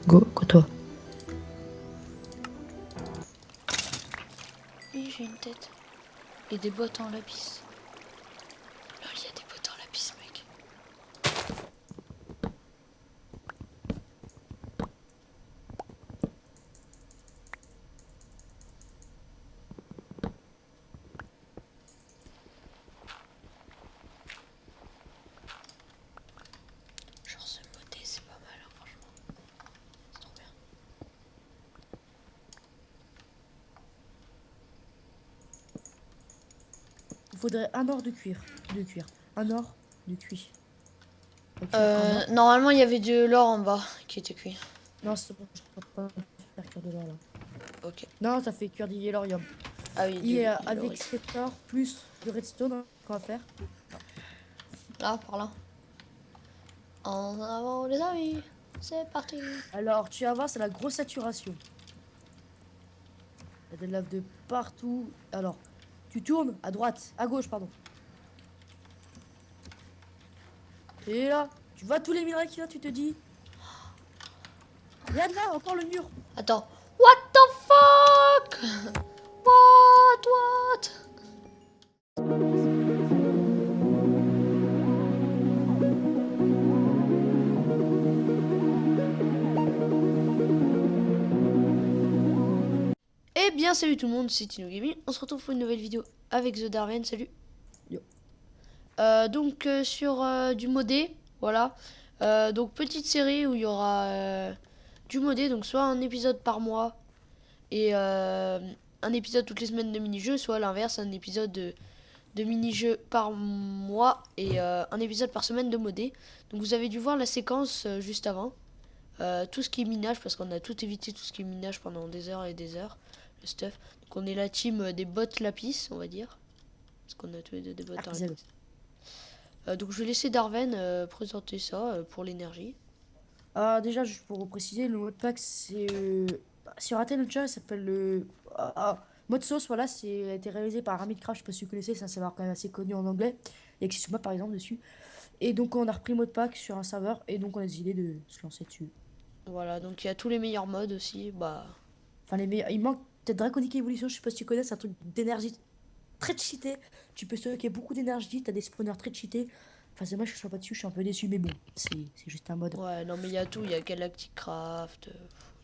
Go, toi. Oui, j'ai une tête. Et des bottes en lapis. Lol, il y a des bottes en lapis, mec. Genre ce modé, c'est pas mal, hein, franchement. C'est trop bien. Il faudrait un or de cuir. Un or de cuir. De cuir un or. Normalement, il y avait de l'or en bas qui était cuit. Non, c'est bon, je peux pas faire cuire de l'or là. Ok. Non, ça fait cuire du yellorium. Ah oui, Et il aurait avec dû. cet or plus de redstone, hein, qu'on va faire. Là, par là. En avant, les amis. C'est parti. Alors, tu vas voir, c'est la grosse saturation. Il y a des laves de partout. Alors, tu tournes à droite, à gauche, pardon. Et là, tu vois tous les minerais qu'il y a, tu te dis. Regarde là, encore le mur. Attends. What the fuck? What? Eh bien, salut tout le monde, c'est Tino Gaming. On se retrouve pour une nouvelle vidéo avec The Darwin. Salut. Yo. Donc, sur du modé, voilà. Donc, petite série où il y aura du modé, donc soit un épisode par mois et un épisode toutes les semaines de mini-jeux, soit à l'inverse, un épisode de mini-jeux par mois et un épisode par semaine de modé. Donc, vous avez dû voir la séquence juste avant. Tout ce qui est minage, parce qu'on a tout évité, tout ce qui est minage pendant des heures et des heures, le stuff. Donc on est la team des bots lapis, on va dire. Parce qu'on a tous les deux des bots en lapis. Donc je vais laisser Darwen présenter ça pour l'énergie. Déjà, juste pour préciser, le mot de pack, c'est. Sur Launcher, il s'appelle le. Mode sauce, voilà, a été réalisé par Ramidcraft, je sais pas si vous connaissez, c'est un serveur quand même assez connu en anglais. Il existe sur moi par exemple dessus. Et donc, on a repris mot de pack sur un serveur, et donc on a décidé de se lancer dessus. Voilà, donc il y a tous les meilleurs modes aussi. Bah, Enfin, les meilleurs. Il manque peut-être Draconic Evolution, je sais pas si tu connais, c'est un truc d'énergie très cheaté. Tu peux stocker beaucoup d'énergie, t'as des spawners très cheatés. Enfin, c'est moi, je suis pas dessus, je suis un peu déçu, mais bon, c'est juste un mode. ouais, non mais il y a tout, il y a Galactic Craft,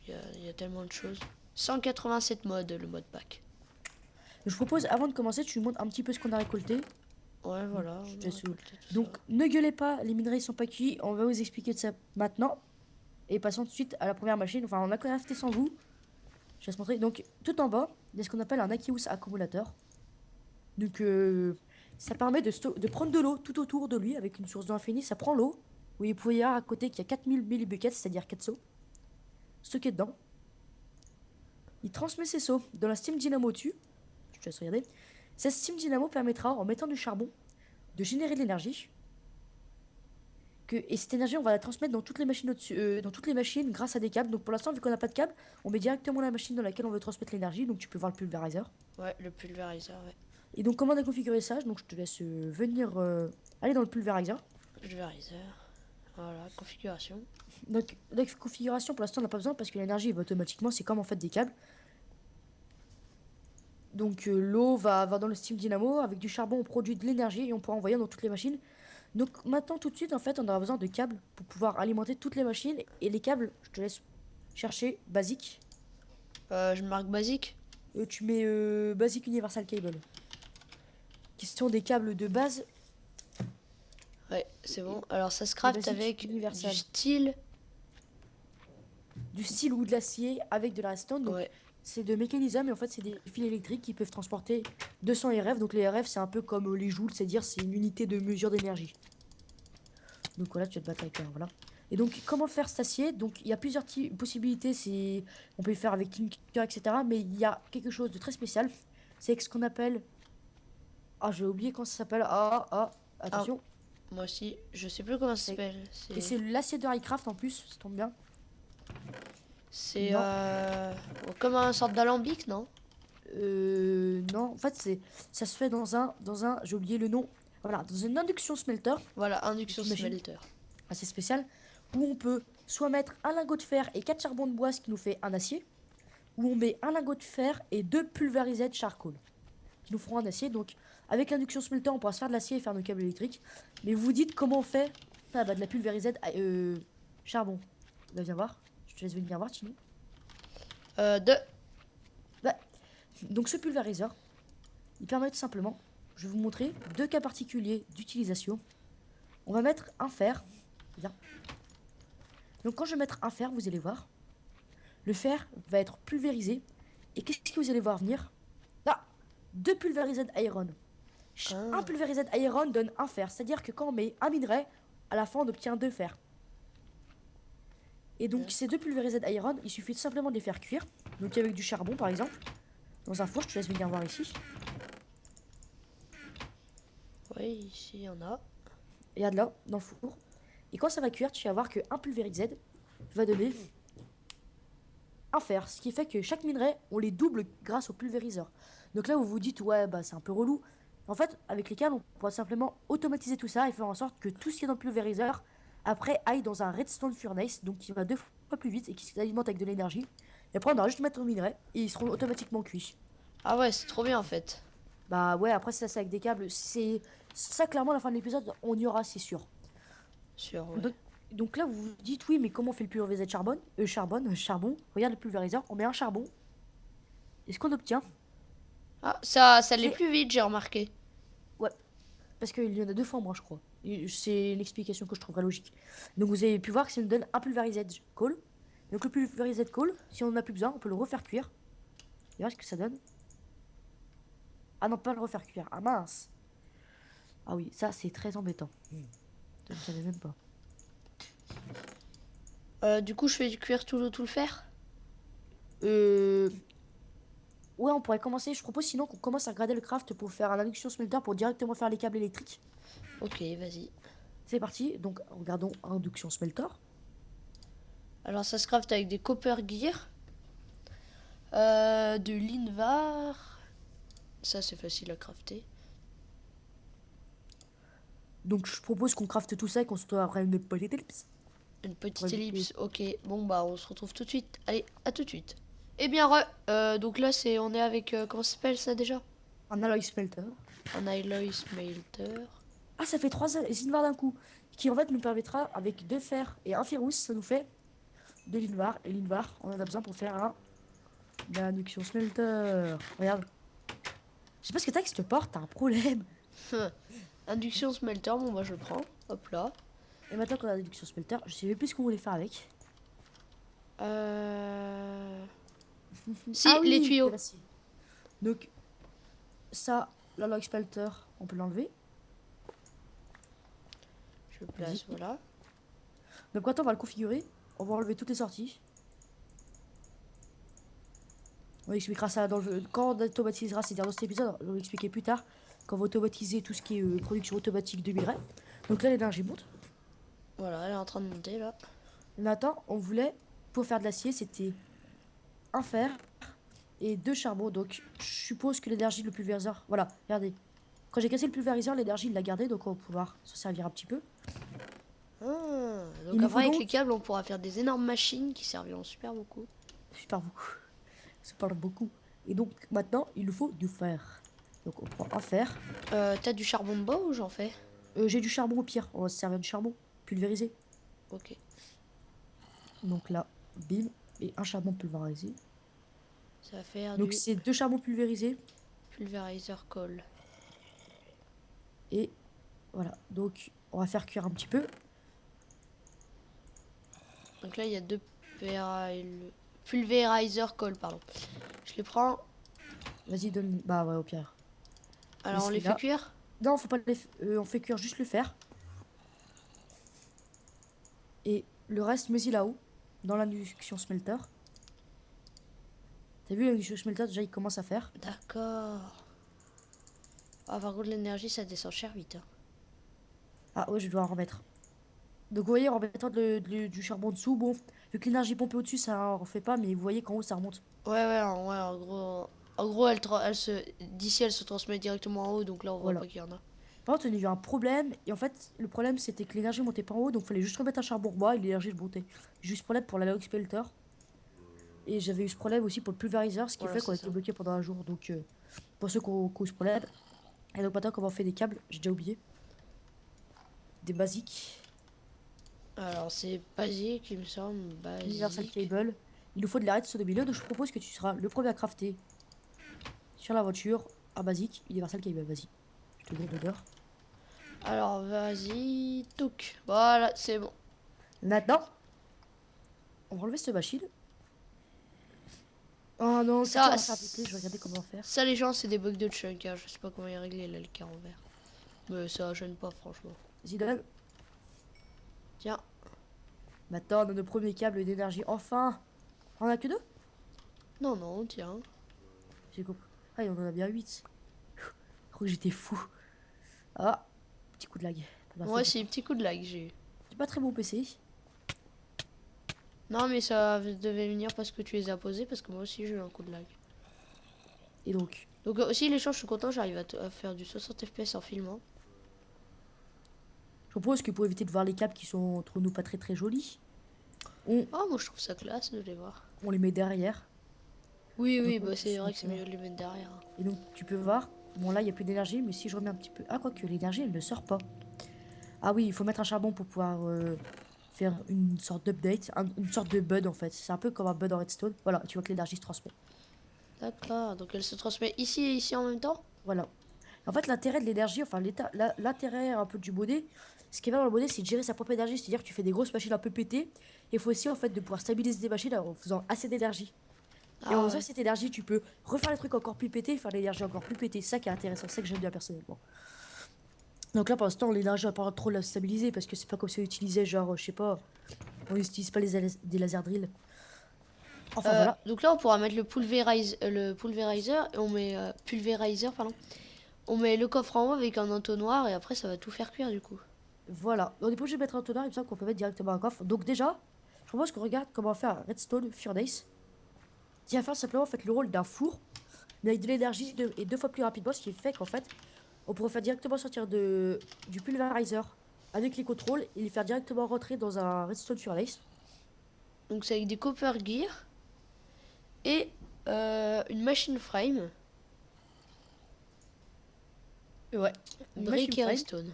il y a tellement de choses. 187 modes le mode pack. Je vous propose, avant de commencer, tu nous montres un petit peu ce qu'on a récolté. Ouais, Donc, voilà, je on te a laisse. récolté tout Donc, ça. ne gueulez pas, les minerais sont pas cuits. On va vous expliquer de ça maintenant. Et passons tout de suite à la première machine. Enfin, on a crafté sans vous. Je vais te montrer. Donc, tout en bas, il y a ce qu'on appelle un Aqueous accumulateur. Donc, ça permet de prendre de l'eau tout autour de lui avec une source d'eau infinie. Ça prend l'eau. Oui, vous pouvez voir à côté qu'il y a 4000 millibuckets, c'est-à-dire 4 seaux, stockés dedans. Il transmet ces seaux dans la Steam Dynamo dessus. Je te laisse regarder. Cette Steam Dynamo permettra, en mettant du charbon, de générer de l'énergie. Et cette énergie, on va la transmettre dans toutes les machines dans toutes les machines grâce à des câbles. Donc pour l'instant, vu qu'on n'a pas de câble, on met directement la machine dans laquelle on veut transmettre l'énergie. Donc tu peux voir le pulvérizer. Ouais, le pulvérizer, ouais. Et donc comment on a configuré ça? Donc je te laisse venir aller dans le pulvérizer. Pulvérizer. Voilà, configuration. Donc la configuration, pour l'instant, on n'a pas besoin parce que l'énergie va automatiquement. C'est comme en fait des câbles. Donc l'eau va dans le Steam Dynamo. Avec du charbon, on produit de l'énergie et on pourra envoyer dans toutes les machines. Donc maintenant, tout de suite, en fait, on aura besoin de câbles pour pouvoir alimenter toutes les machines. Et les câbles, je te laisse chercher basique. Je marque basique. Tu mets Basic Universal Cable. Qui sont des câbles de base. Ouais, c'est bon. Alors ça se craft basique avec universal. du style. Du style ou de l'acier avec de la redstone. Donc Ouais. c'est de mécanisme et en fait c'est des fils électriques qui peuvent transporter 200 RF. Donc les RF c'est un peu comme les joules, c'est-à-dire c'est une unité de mesure d'énergie. Donc voilà, tu vas te battre avec un, voilà. Et donc comment faire cet acier? Donc il y a plusieurs possibilités, on peut le faire avec Tinker, etc. Mais il y a quelque chose de très spécial. C'est ce qu'on appelle... Ah, j'ai oublié comment ça s'appelle. Attention. Moi aussi, je sais plus comment ça s'appelle. Et c'est l'acier de Highcraft en plus, ça tombe bien. C'est Non. comme un sorte d'alambic, non? Non, en fait, ça se fait j'ai oublié le nom. Voilà, dans une induction smelter. Voilà, induction Une machine smelter. assez spéciale où on peut soit mettre un lingot de fer et 4 charbons de bois, ce qui nous fait un acier, ou on met un lingot de fer et 2 pulvérisés de charcoal, qui nous feront un acier. Donc, avec l'induction smelter, on pourra se faire de l'acier et faire nos câbles électriques. Mais vous dites comment on fait de la pulvérisette charbon. Bah, viens voir. Je te laisse venir voir, Tino. Deux. Bah, donc, ce pulvériseur, il permet tout simplement, je vais vous montrer deux cas particuliers d'utilisation. On va mettre un fer. Viens. Donc, quand je vais mettre un fer, vous allez voir, le fer va être pulvérisé. Et qu'est-ce que vous allez voir venir? Là, deux pulvérisés iron. Un pulvérisé iron donne un fer. C'est-à-dire que quand on met un minerai, à la fin, on obtient deux fers. Et donc, ces deux pulvérisés iron, il suffit tout simplement de les faire cuire. Donc, avec du charbon, par exemple. Dans un four, je te laisse venir voir ici. Oui, ici, il y en a. Et regarde là, dans le four. Et quand ça va cuire, tu vas voir qu'un pulvérisé va donner un fer. Ce qui fait que chaque minerai, on les double grâce au pulvériseur. Donc là, vous vous dites, ouais, bah c'est un peu relou. En fait, avec les câbles, on pourra simplement automatiser tout ça et faire en sorte que tout ce qui est dans le pulvériseur, après, aille dans un redstone furnace, donc qui va 2 fois plus vite et qui s'alimente avec de l'énergie. Et après, on aura juste à mettre nos minerais et ils seront automatiquement cuits. Ah ouais, c'est trop bien en fait. Bah ouais, après, c'est ça avec des câbles. C'est ça, clairement, à la fin de l'épisode, on y aura, c'est sûr. Sûr, ouais. Donc là, vous vous dites, oui, mais comment on fait le pulvériseur de charbon? Regarde le pulvériseur, on met un charbon. Et ce qu'on obtient, Ah, ça l'est c'est... plus vite, j'ai remarqué. Ouais, parce qu'il y en a 2 fois moins, je crois. Et c'est une explication que je trouverais logique. Donc vous avez pu voir que ça nous donne un pulvérisé coal. Donc le pulvérisé coal, si on n'en a plus besoin, on peut le refaire cuire. Et voilà ce que ça donne. Ah non, pas le refaire cuire. Ah mince. Ah oui, ça c'est très embêtant. Je ne savais même pas. Du coup, je fais cuire tout le fer. Euh... Ouais, on pourrait commencer. Je propose sinon qu'on commence à regarder le craft pour faire un induction smelter pour directement faire les câbles électriques. Ok, vas-y. C'est parti. Donc regardons induction smelter. Alors, ça se craft avec des copper gear. De l'invar. Ça, c'est facile à crafter. Donc je propose qu'on crafte tout ça et qu'on se retrouve après une petite ellipse. Une petite Ouais, ellipse. Ok, bon, bah, on se retrouve tout de suite. Allez, à tout de suite. Eh bien, donc là, on est avec, comment ça s'appelle ça déjà? Un alloy smelter. Un alloy smelter. Ah, ça fait 3 invar d'un coup. Qui en fait nous permettra, avec 2 fers et un ferrous, ça nous fait de l'invar. Et l'invar, on en a besoin pour faire un induction smelter. Regarde. Je sais pas ce que t'as qui te porte, t'as un problème. Induction smelter, bon, bah, je le prends. Hop là. Et maintenant qu'on a l'induction smelter, je sais même plus ce qu'on voulait faire avec. Si, Ah oui, les tuyaux. merci. Donc, ça, l'alloy smelter, on peut l'enlever. Je le place, voilà. Donc maintenant on va le configurer. On va enlever toutes les sorties. On expliquera ça dans le... Quand on automatisera, c'est-à-dire dans cet épisode, on va l'expliquer plus tard. Quand on va automatiser tout ce qui est production automatique de minerais. Donc là l'énergie monte. Voilà, elle est en train de monter là. Maintenant, on voulait, pour faire de l'acier, c'était un fer et 2 charbons. Donc je suppose que l'énergie, le pulvériseur... Voilà, regardez. Quand j'ai cassé le pulvériseur, l'énergie il l'a gardé. Donc on va pouvoir s'en servir un petit peu. Donc Il nous après, faut avec donc- les câbles, on pourra faire des énormes machines qui serviront super beaucoup. Super beaucoup. Ça parle beaucoup. Et donc maintenant, il nous faut du fer. Donc on prend un fer. T'as du charbon de bois ou j'en fais? J'ai du charbon au pire. On va se servir du charbon. Pulvérisé. Ok. Donc là, bim. Et un charbon pulvérisé. Ça va faire Donc du c'est 2 charbons pulvérisés. pulvérizer coal. Et voilà. Donc on va faire cuire un petit peu. Donc là, il y a deux pulvérizer coal, pardon. Je les prends. Vas-y, donne. Bah ouais, au pire. Alors, on les celui-là. fait cuire. Non, faut pas on fait cuire juste le fer. Et le reste, mets-y là-haut. Dans l'induction smelter. T'as vu l'induction smelter, déjà il commence à faire. D'accord. Ah, par contre, l'énergie, ça descend cher vite. Hein. Ah ouais, je dois en remettre. Donc vous voyez, en remettant du charbon dessous, bon, vu que l'énergie pompée au-dessus, ça en fait pas, mais vous voyez qu'en haut, ça remonte. Ouais, en gros, d'ici, elle se transmet directement en haut, donc là, on voit Voilà. pas qu'il y en a. Par contre, il y a eu un problème. Et en fait, le problème, c'était que l'énergie montait pas en haut. Donc, il fallait juste remettre un charbon bois et l'énergie montait. J'ai eu ce problème pour la Log Smelter. Et j'avais eu ce problème aussi pour le pulveriseur. Ce qui Voilà, fait qu'on c'est a été ça. bloqué pendant un jour. Donc, pour ceux qui ont eu ce problème. Et donc, maintenant, comment on fait des câbles? J'ai déjà oublié. Des basiques. Alors, c'est basique, il me semble. Universal Basique. Cable. Il nous faut de la redstone au milieu. Donc, je propose que tu seras le premier à crafter sur la voiture. Un basique. Universal Cable. Vas-y. Je te gronde d'odeur. Alors, vas-y. Touc. Voilà, c'est bon. Maintenant, on va enlever cette machine. Oh non, le futur Ça, va faire péter. Je vais regarder comment faire. ça, les gens, c'est des bugs de chunk. Hein. Je sais pas comment y régler là, le car en vert. Mais ça gêne pas, franchement. Vas-y, donne. Tiens. Maintenant, on a nos premiers câbles d'énergie. Enfin! On en a que deux? Non, non, tiens. J'ai compris. Ah, il y en a bien 8. Je crois que j'étais fou. Ah, petit coup de lag. Pas ma Ouais, faute. c'est un petit coup de lag, j'ai eu. J'ai pas très bon PC. Non, mais ça devait venir parce que tu les as posés, parce que moi aussi, j'ai eu un coup de lag. Et donc, Donc, aussi, les gens, je suis content, j'arrive à faire du 60 FPS en filmant. je propose que pour éviter de voir les câbles qui sont entre nous pas très très jolis, on, Oh, moi, je trouve ça classe de les voir. on les met derrière. Oui, Donc, oui, on bah, c'est pousse vrai que c'est encore. mieux de les mettre derrière. Hein. Et donc, tu peux voir. Bon, là, il n'y a plus d'énergie, mais si je remets un petit peu. Ah, quoique, l'énergie, elle ne sort pas. Ah oui, il faut mettre un charbon pour pouvoir faire une sorte d'update, une sorte de bud en fait. C'est un peu comme un bud en redstone. Voilà, tu vois que l'énergie se transmet. D'accord, donc elle se transmet ici et ici en même temps? Voilà. En fait, l'intérêt de l'énergie, enfin l'intérêt un peu du modé, ce qui est bien dans le modé, c'est de gérer sa propre énergie. C'est-à-dire que tu fais des grosses machines un peu pétées. Et il faut aussi en fait de pouvoir stabiliser des machines en faisant assez d'énergie. Et en Ah faisant ouais. cette énergie, tu peux refaire les trucs encore plus pétés, faire l'énergie encore plus pétée. C'est ça qui est intéressant, c'est ça que j'aime bien personnellement. Donc là, pour l'instant, l'énergie, on va pas trop la stabiliser parce que c'est pas comme si on utilisait genre, je sais pas, on n'utilise pas des laser drills. Enfin voilà. Donc là, on pourra mettre le pulverizer et on met pulverizer, pardon. On met le coffre en haut avec un entonnoir et après ça va tout faire cuire du coup. Voilà. On est pas obligé de mettre un tonnerre, il me semble qu'on peut mettre directement un coffre. Donc déjà, je propose qu'on regarde comment faire un redstone furnace. Qui va faire simplement en fait, le rôle d'un four, mais avec de l'énergie et deux fois plus rapidement, ce qui fait qu'en fait, on pourrait faire directement sortir du pulverizer avec les contrôles et les faire directement rentrer dans un redstone furnace. Donc c'est avec des copper gear et une machine frame, Ouais. Une machine brick et frame. redstone.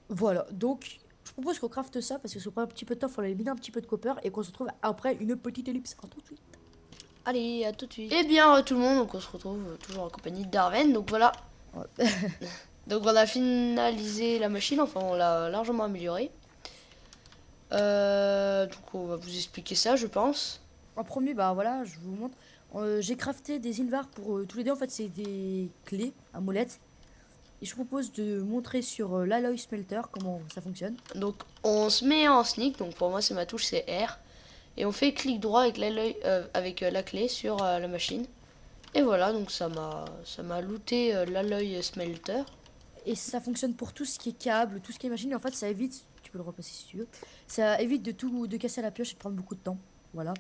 Voilà. Donc, je propose qu'on crafte ça parce que ça prend un petit peu de temps, il faut aller miner un petit peu de copper et qu'on se retrouve après une petite ellipse. À tout de suite. Allez, à tout de suite. Eh bien tout le monde, donc on se retrouve toujours en compagnie d'Arven. Donc voilà. Ouais. Donc on a finalisé la machine, enfin on l'a largement améliorée. Donc on va vous expliquer ça, je pense. En premier, bah voilà, je vous montre. J'ai crafté des invars pour tous les deux. En fait, c'est des clés à molette. Et je propose de montrer sur l'alloy smelter comment ça fonctionne. Donc on se met en sneak, donc pour moi c'est ma touche, c'est R. Et on fait clic droit avec la clé sur la machine. Et voilà, donc ça m'a looté l'alloy smelter. Et ça fonctionne pour tout ce qui est câble, tout ce qui est machine. Et en fait, ça évite, tu peux le repasser si tu veux, ça évite de casser la pioche et de prendre beaucoup de temps. Voilà.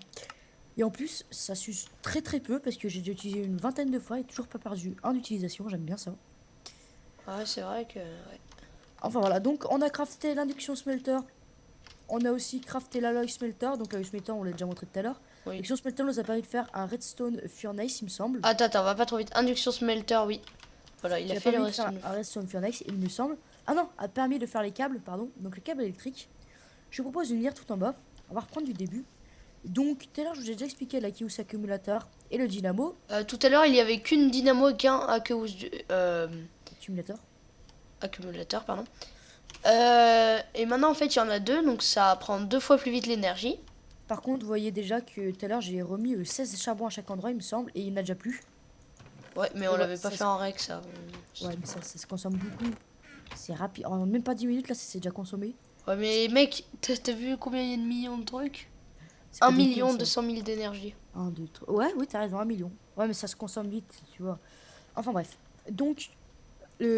Et en plus, ça s'use très très peu parce que j'ai déjà utilisé une vingtaine de fois et toujours pas perdu en utilisation. J'aime bien ça. Ouais, c'est vrai que... ouais. Enfin voilà, donc on a crafté l'induction smelter. On a aussi crafté l'alloy smelter. Donc l'alloy smelter, on l'a déjà montré tout à l'heure. Oui. L'induction smelter nous a permis de faire un redstone furnace, il me semble. Attends, on va pas trop vite. Induction smelter, oui. Voilà, il Qui a a fait le permis de reste. faire un redstone furnace, il me semble. Ah non, a permis de faire les câbles, pardon. Donc les câbles électriques. Je vous propose de venir tout en bas. On va reprendre du début. Donc tout à l'heure, je vous ai déjà expliqué l'Akius accumulateur et le dynamo Tout à l'heure, il y avait qu'une dynamo et qu'un accumulateur. accumulateur, pardon. Et maintenant, en fait, il y en a deux, donc ça prend 2 fois plus vite l'énergie. Par contre, vous voyez déjà que tout à l'heure, j'ai remis 16 charbons à chaque endroit, il me semble, et il n'y en a déjà plus. Ouais, mais Et on ouais, l'avait pas ça fait en règle, ça. ouais, mais ça se consomme beaucoup. C'est rapide. En même pas 10 minutes, là, c'est déjà consommé. Ouais, mais mec, t'as vu combien il y a de millions de trucs? C'est 1 pas des tonnes, million ça. 200 000 d'énergie. 1, 2, 3. Ouais, oui, t'as raison, 1 million. Ouais, mais ça se consomme vite, tu vois. Enfin bref. Donc,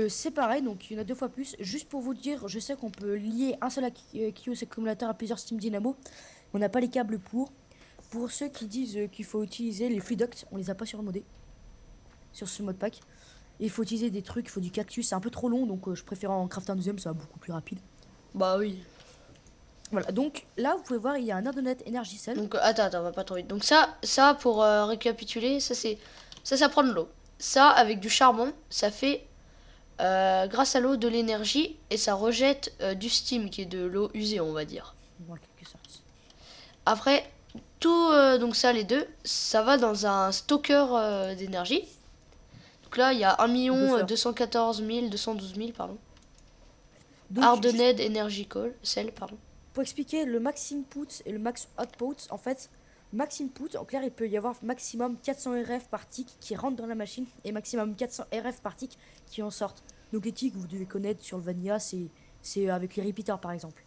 c'est pareil, donc il y en a deux fois plus. Juste pour vous dire, je sais qu'on peut lier un seul Akios accumulateur à plusieurs Steam Dynamo. On n'a pas les câbles pour. Pour ceux qui disent qu'il faut utiliser les Fluiducts, on les a pas sur le modé. Sur ce mode pack. Et il faut utiliser des trucs, il faut du cactus, c'est un peu trop long, donc je préfère en crafter un deuxième, ça va beaucoup plus rapide. Bah oui. Voilà, donc là, vous pouvez voir, il y a un Ardonnette Energy Cell. Donc attends, on va pas trop vite. Donc ça pour récapituler, ça prend de l'eau. Ça avec du charbon, ça fait grâce à l'eau de l'énergie et ça rejette du steam qui est de l'eau usée, on va dire. En quelque sorte. Après tout donc ça les deux, ça va dans un stocker d'énergie. Donc là il y a 1 214 212 000 pardon. Donc, juste Ardenned Energy Cell pardon. pour expliquer le max input et le max output, en fait, max input, en clair, il peut y avoir maximum 400 RF par tick qui rentrent dans la machine et maximum 400 RF par tick qui en sortent. Donc les ticks, vous devez connaître sur le Vanilla, c'est avec les repeaters par exemple.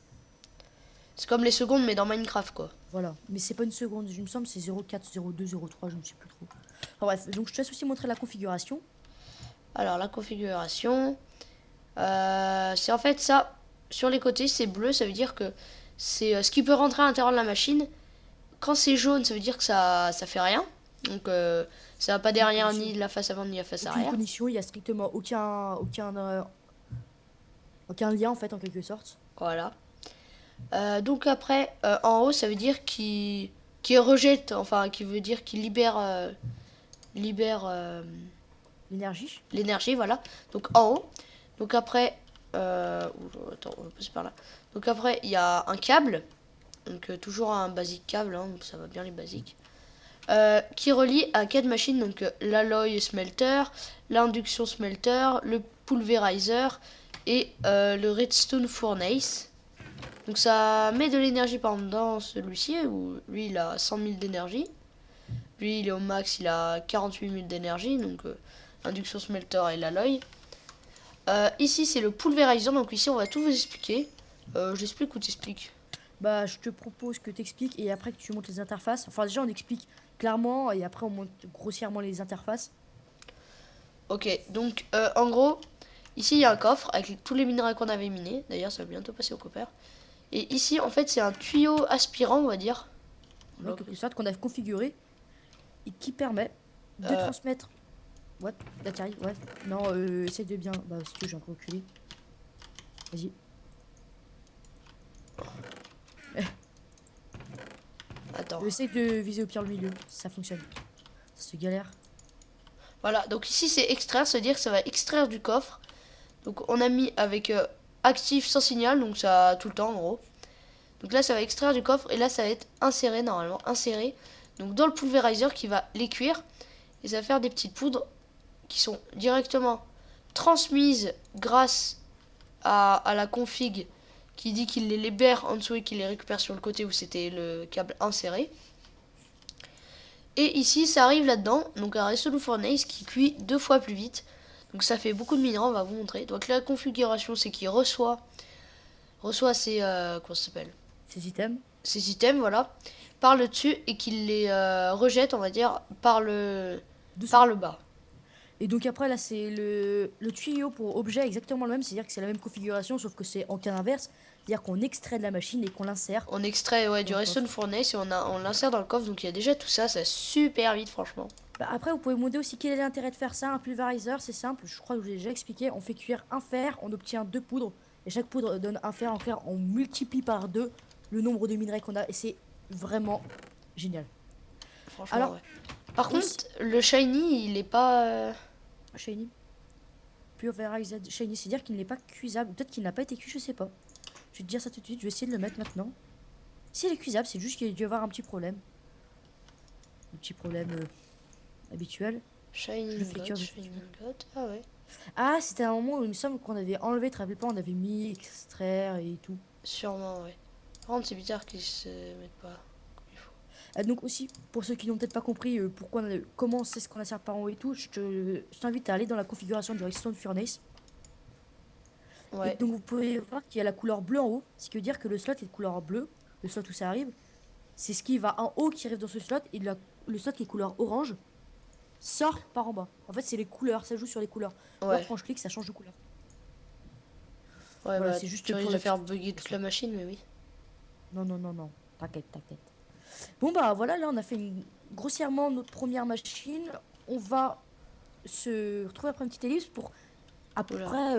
C'est comme les secondes mais dans Minecraft quoi. Voilà, mais c'est pas une seconde, il me semble, c'est 0,4, 0,2, 0,3, je ne sais plus trop. Enfin, bref, donc je te laisse aussi montrer la configuration. Alors la configuration, c'est en fait ça, sur les côtés c'est bleu, ça veut dire que c'est ce qui peut rentrer à l'intérieur de la machine. Quand c'est jaune, ça veut dire que ça fait rien. Donc ça va pas derrière ni de la face avant ni de la face Aucune arrière. condition, il n'y a strictement aucun lien en fait en quelque sorte. Voilà. Donc après, en haut, ça veut dire qu'il rejette, enfin qui veut dire qu'il libère L'énergie. l'énergie, voilà. Donc en haut. Donc après, attends, on va passer par là. Donc après, il y a un câble. Donc toujours un basique câble, hein, ça va bien les basiques. Qui relie à 4 machines, donc l'alloy smelter, l'induction smelter, le pulverizer et le redstone furnace. Donc ça met de l'énergie par exemple dans celui-ci, où lui il a 100 000 d'énergie. Lui il est au max, il a 48 000 d'énergie, donc induction smelter et l'alloy. Ici c'est le pulverizer, donc ici on va tout vous expliquer. J'explique ou t'expliques? Bah, je te propose que tu expliques et après que tu montes les interfaces. Enfin, déjà, on explique clairement et après, on monte grossièrement les interfaces. Ok, donc en gros, ici il y a un coffre avec tous les minerais qu'on avait minés. D'ailleurs, ça va bientôt passer au copper. Et ici, en fait, c'est un tuyau aspirant, on va dire. En quelque sorte, qu'on a configuré et qui permet de Euh, transmettre. What? Là, t'y arrives? Ouais. Non, essaye de bien. Bah, si tu veux, j'ai un peu reculé. Vas-y. Attends. Essaye de viser au pire le milieu. Si ça fonctionne. Ça se galère. Voilà, donc ici c'est extraire, c'est-à-dire que ça va extraire du coffre. Donc on a mis avec actif sans signal, donc ça tout le temps en gros. Donc là ça va extraire du coffre et là ça va être inséré normalement, inséré. Donc dans le pulverizer qui va les cuire. Et ça va faire des petites poudres qui sont directement transmises grâce à la config qui dit qu'il les libère en dessous et qu'il les récupère sur le côté où c'était le câble inséré. Et ici, ça arrive là-dedans, donc un Redstone Furnace qui cuit 2 fois plus vite. Donc ça fait beaucoup de minéraux, on va vous montrer. Donc la configuration, c'est qu'il reçoit ses, comment ça s'appelle, Ces items. ses items, voilà, par le dessus et qu'il les rejette, on va dire, Dessous. par le bas. Et donc après là c'est le tuyau pour objet exactement le même, c'est-à-dire que c'est la même configuration sauf que c'est en cas inverse, c'est-à-dire qu'on extrait de la machine et qu'on l'insère. On extrait du Dans le Redstone coffre. Furnace et on l'insère dans le coffre, donc il y a déjà tout ça, ça va super vite franchement. Bah, après vous pouvez me demander aussi quel est l'intérêt de faire ça, un pulverizer c'est simple, je crois que je vous ai déjà expliqué, on fait cuire un fer, on obtient 2 poudres et chaque poudre donne un fer, en clair on multiplie par 2 le nombre de minerais qu'on a et c'est vraiment génial. Franchement, Alors, ouais. Par aussi, contre, le shiny, il est pas... shiny, pulverizer shiny, c'est-à-dire qu'il n'est pas cuisable, peut-être qu'il n'a pas été cuit, je sais pas. Je vais te dire ça tout de suite, je vais essayer de le mettre maintenant. Si elle est cuisable, c'est juste qu'il y a dû y avoir un petit problème. Un petit problème habituel. Shiny Je le fais ingot, cuire shiny ingot, ah ouais. Ah, c'était un moment où il me semble qu'on avait enlevé, tu te rappelles pas, on avait mis extraire et tout. Sûrement, ouais. Par contre, c'est bizarre qu'ils se mettent pas comme il faut. Donc aussi, pour ceux qui n'ont peut-être pas compris pourquoi, comment c'est ce qu'on insère par en haut et tout, je t'invite à aller dans la configuration du Redstone Furnace. Et Ouais, donc vous pouvez voir qu'il y a la couleur bleue en haut, ce qui veut dire que le slot est de couleur bleue, le slot où ça arrive. C'est ce qui va en haut qui arrive dans ce slot et le slot qui est couleur orange sort par en bas. En fait, c'est les couleurs, ça joue sur les couleurs. Voir ouais. quand je clique, ça change de couleur. Ouais, Voilà, bah, c'est juste tu risques pour de la faire petite bugger toute explication. la machine, mais oui. Non, non, non, non. T'inquiète, t'inquiète. Bon, bah voilà, là, on a fait grossièrement notre première machine. On va se retrouver après une petite ellipse pour Oula. après,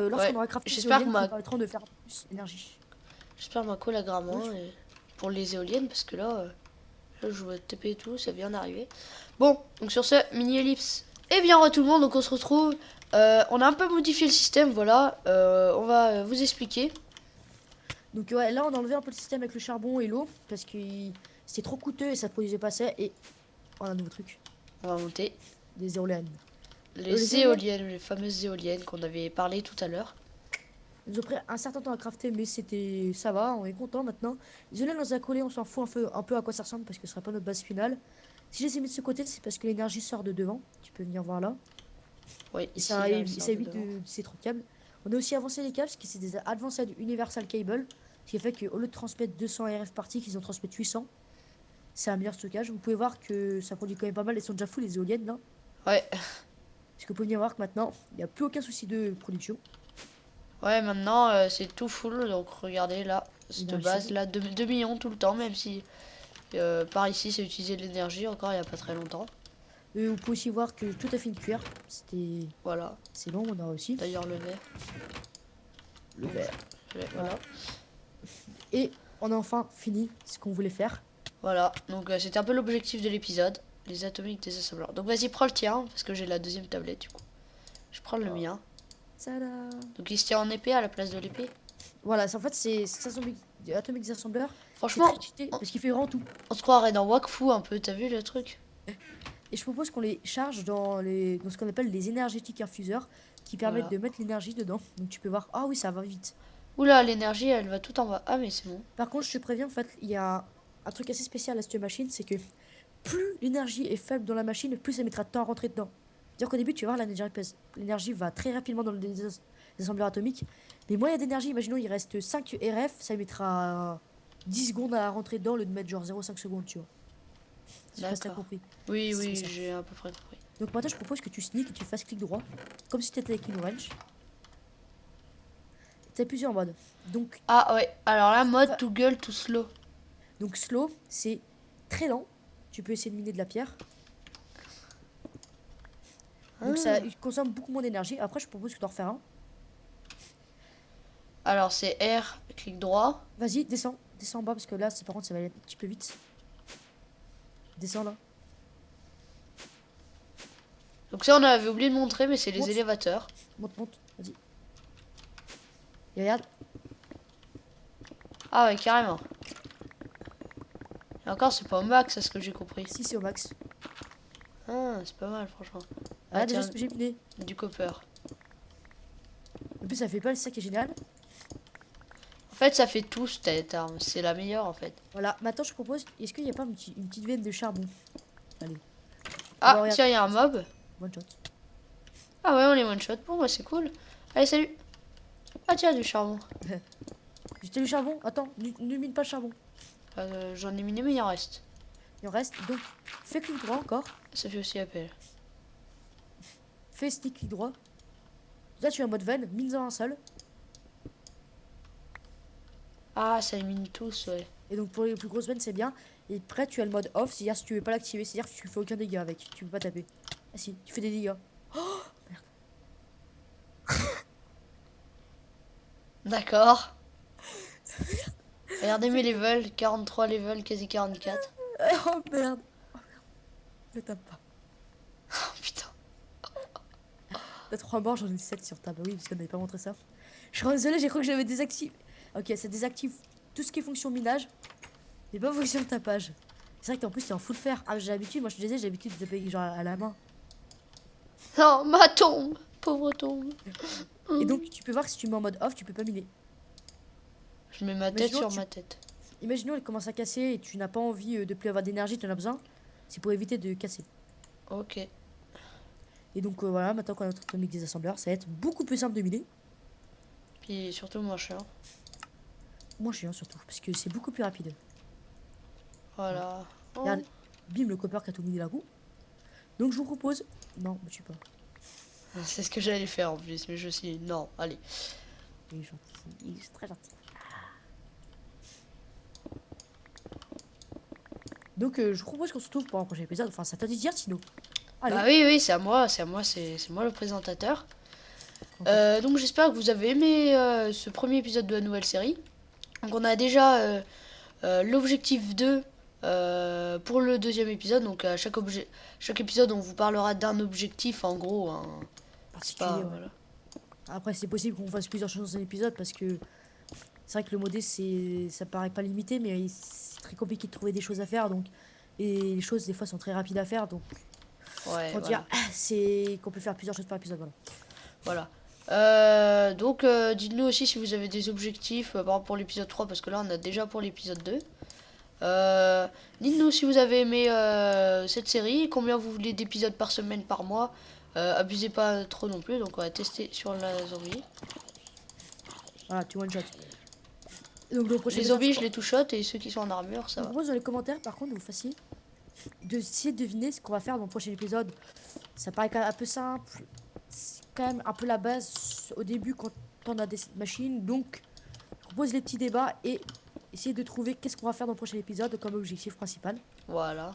lorsqu'on Ouais, aura crafté ces j'espère que éoliennes qui nous permettront de faire plus d'énergie. ma collagramme Oui, hein, pour les éoliennes parce que là, je vois TP et tout, ça vient d'arriver. Bon, donc sur ce, mini ellipse. Et bien, re tout le monde, donc on se retrouve. On a un peu modifié le système, voilà. On va vous expliquer. donc ouais, là on a enlevé un peu le système avec le charbon et l'eau parce que c'était trop coûteux et ça produisait pas assez. Et on a un nouveau truc, On va monter des éoliennes. les Les éoliennes, éoliennes, les fameuses éoliennes qu'on avait parlé tout à l'heure. ils ont pris un certain temps à crafter, mais c'était, ça va, on est content maintenant. Les éoliennes on les a collées, on s'en fout un peu à quoi ça ressemble parce que ce sera pas notre base finale. Si je les ai mis de ce côté, c'est parce que l'énergie sort de devant. Tu peux venir voir là. Oui, Et ici, là, elle ça sort de évite devant. ces trop de câbles. On a aussi avancé les câbles, parce que c'est des Advanced Universal Cable. Ce qui fait qu'au lieu de transmettre 200 RF par tick, ils en transmettent 800. C'est un meilleur stockage. Vous pouvez voir que ça produit quand même pas mal. Elles sont déjà full les éoliennes là. Ouais, Parce que vous pouvez bien voir que maintenant, il n'y a plus aucun souci de production. ouais, maintenant, c'est tout full. Donc, regardez là, cette Énergie base chaude. là, 2 millions tout le temps, même si par ici, c'est utiliser de l'énergie encore il n'y a pas très longtemps. Et vous pouvez aussi voir que tout a fini de cuire. Voilà, C'est bon, on a aussi d'ailleurs, le verre. le verre. Voilà. Et on a enfin fini ce qu'on voulait faire. Voilà, donc c'était un peu l'objectif de l'épisode, les atomiques désassembleurs. Donc vas-y, prends le tien, parce que j'ai la deuxième tablette du coup. Je prends le mien. Tada. Donc il se tient en épée à la place de l'épée. Voilà, en fait, c'est Atomic Assembler. C'est Franchement, très cheaté parce qu'il fait vraiment tout. on se croirait dans Wakfu un peu, t'as vu le truc? Et je propose qu'on les charge dans ce qu'on appelle les énergétiques infuseurs qui permettent Voilà. de mettre l'énergie dedans. Donc tu peux voir, ah oui, ça va vite. Oula, l'énergie, elle va tout en bas. Ah mais c'est bon. Par contre, je te préviens, en fait, il y a un truc assez spécial à cette machine, c'est que plus l'énergie est faible dans la machine, plus ça mettra de temps à rentrer dedans. C'est-à-dire qu'au début, tu vas voir, l'énergie va très rapidement dans le désassembleur atomique. Mais moins il y a d'énergie, imaginons il reste 5 RF, ça mettra 10 secondes à rentrer dedans, au lieu de mettre genre 0,5 secondes, tu vois. Je sais pas si t'as D'accord. compris. Oui, C'est oui, spécial. j'ai à peu près compris. Donc maintenant, je propose que tu sneak et tu fasses clic droit, comme si tu étais avec une wrench. T'as plusieurs modes. Ah ouais, alors là, mode Fa- to gueule to slow. Donc slow, c'est très lent. Tu peux essayer de miner de la pierre. Donc ça Ah. consomme beaucoup moins d'énergie. Après, je propose que tu en refais un. Alors c'est R, clic droit. Vas-y, descends. Descends en bas parce que là, par contre, ça va aller un petit peu vite. Descends là. Donc ça, on avait oublié de montrer, mais c'est les Monte. élévateurs. Monte, monte. Vas-y. Et regarde. Ah ouais, carrément. Et encore, c'est pas au max, à ce que j'ai compris. Si, c'est au max. Ah, c'est pas mal, franchement. Ah, Ah déjà, tiens, ce que j'ai miné. du copper. En plus, ça fait pas, c'est ça qui est génial. En fait, ça fait tout cette arme. C'est la meilleure, en fait. Voilà, maintenant, je propose. Est-ce qu'il n'y a pas une petite veine de charbon? Allez. Ah, Bon, regarde. tiens, il y a un mob. One shot. Ah ouais, on est one shot. Bon, bah, c'est cool. Allez, salut. Ah, tiens, du charbon. J'ai du charbon. Attends, ne mine pas le charbon. J'en ai miné, mais il en reste. Il en reste. Donc, fais clic droit encore. Ça fait aussi appel. Fais stick clic droit. Là, tu es en mode veine. Mine-en un seul. Ah, ça élimine tous, ouais. Et donc, pour les plus grosses veines, c'est bien. Et après, tu as le mode off. C'est-à-dire, si tu veux pas l'activer, c'est-à-dire que tu fais aucun dégât avec. Tu peux pas taper. Ah si, tu fais des dégâts. D'accord. Regardez mes levels. 43 levels, quasi 44. Oh merde. Ne tape pas. Oh putain. T'as 3 morts, j'en ai 7 sur ta. Bah oui, parce qu'on n'avait pas montré ça. Je suis désolé, j'ai cru que j'avais désactivé. Ok, ça désactive tout ce qui est fonction minage, mais pas fonction tapage. C'est vrai qu'en plus, t'es en full fer. Ah, j'ai l'habitude, moi je te disais, j'ai l'habitude de taper genre à la main. Non, ma tombe. Pauvre tombe. Et donc, tu peux voir que si tu mets en mode off, tu peux pas miner. Je mets ma Mais tête sinon, sur tu- ma tête. Imaginons, elle commence à casser et tu n'as pas envie de plus avoir d'énergie, tu en as besoin. C'est pour éviter de casser. Ok. Et donc, voilà, maintenant qu'on a notre atomique des assembleurs, ça va être beaucoup plus simple de miner. Puis surtout moins cher. Moins chiant surtout, parce que c'est beaucoup plus rapide. Voilà. Oh. Regarde, bim, le copper qui a tout miné la roue. Donc, je vous propose. Non, me tue pas. C'est ce que j'allais faire en plus, mais je suis... Non, allez. Il est gentil, il est très gentil. Donc je vous propose qu'on se retrouve pour un prochain épisode. Enfin, ça t'a dit de dire sinon. Allez, Bah oui, oui, c'est à moi, c'est moi le présentateur. ok. Donc j'espère que vous avez aimé ce premier épisode de la nouvelle série. Donc on a déjà l'objectif 2 pour le deuxième épisode. Donc à chaque épisode, on vous parlera d'un objectif en gros. Hein. C'est Particulier, pas, ouais. voilà. Après, c'est possible qu'on fasse plusieurs choses dans un épisode parce que c'est vrai que le modé, ça paraît pas limité, mais c'est très compliqué de trouver des choses à faire. Donc, et les choses, des fois, sont très rapides à faire. Donc, Ouais, pour dire, voilà. c'est qu'on peut faire plusieurs choses par épisode. Voilà. Voilà. Donc dites-nous aussi si vous avez des objectifs par rapport pour l'épisode 3 parce que là on a déjà pour l'épisode 2. Dites-nous si vous avez aimé cette série, combien vous voulez d'épisodes par semaine, par mois. Abusez pas trop non plus, donc on va tester sur la zombie. Voilà, tu one shot. Donc, le prochain Les épisode, zombies, je les two-shot et ceux qui sont en armure, je ça vous va. propose dans les commentaires, par contre, de vous fassiez d'essayer de deviner ce qu'on va faire dans le prochain épisode. Ça paraît quand même un peu simple. C'est quand même un peu la base au début quand on a des machines. Donc, je propose les petits débats et essayer de trouver qu'est-ce qu'on va faire dans le prochain épisode comme objectif principal. Voilà.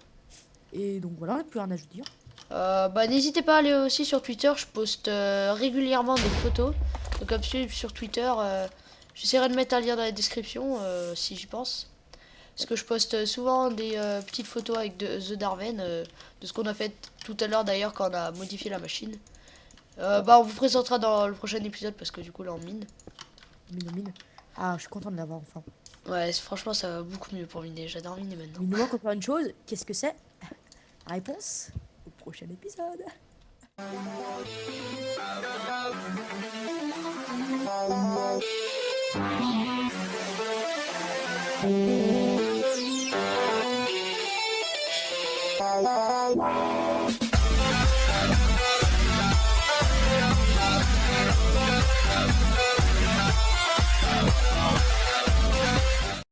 Et donc voilà, plus rien à dire. Bah n'hésitez pas à aller aussi sur Twitter, je poste régulièrement des photos. Donc comme sur Twitter, j'essaierai de mettre un lien dans la description si j'y pense. Parce que je poste souvent des petites photos avec The Darven, de ce qu'on a fait tout à l'heure d'ailleurs quand on a modifié la machine. Bah on vous présentera dans le prochain épisode parce que du coup là on mine. Mine, mine. Ah, je suis content de l'avoir enfin. Ouais, franchement ça va beaucoup mieux pour miner, j'adore miner maintenant. Mais il nous manque encore une chose. Qu'est-ce que c'est? La réponse au prochain épisode. La la la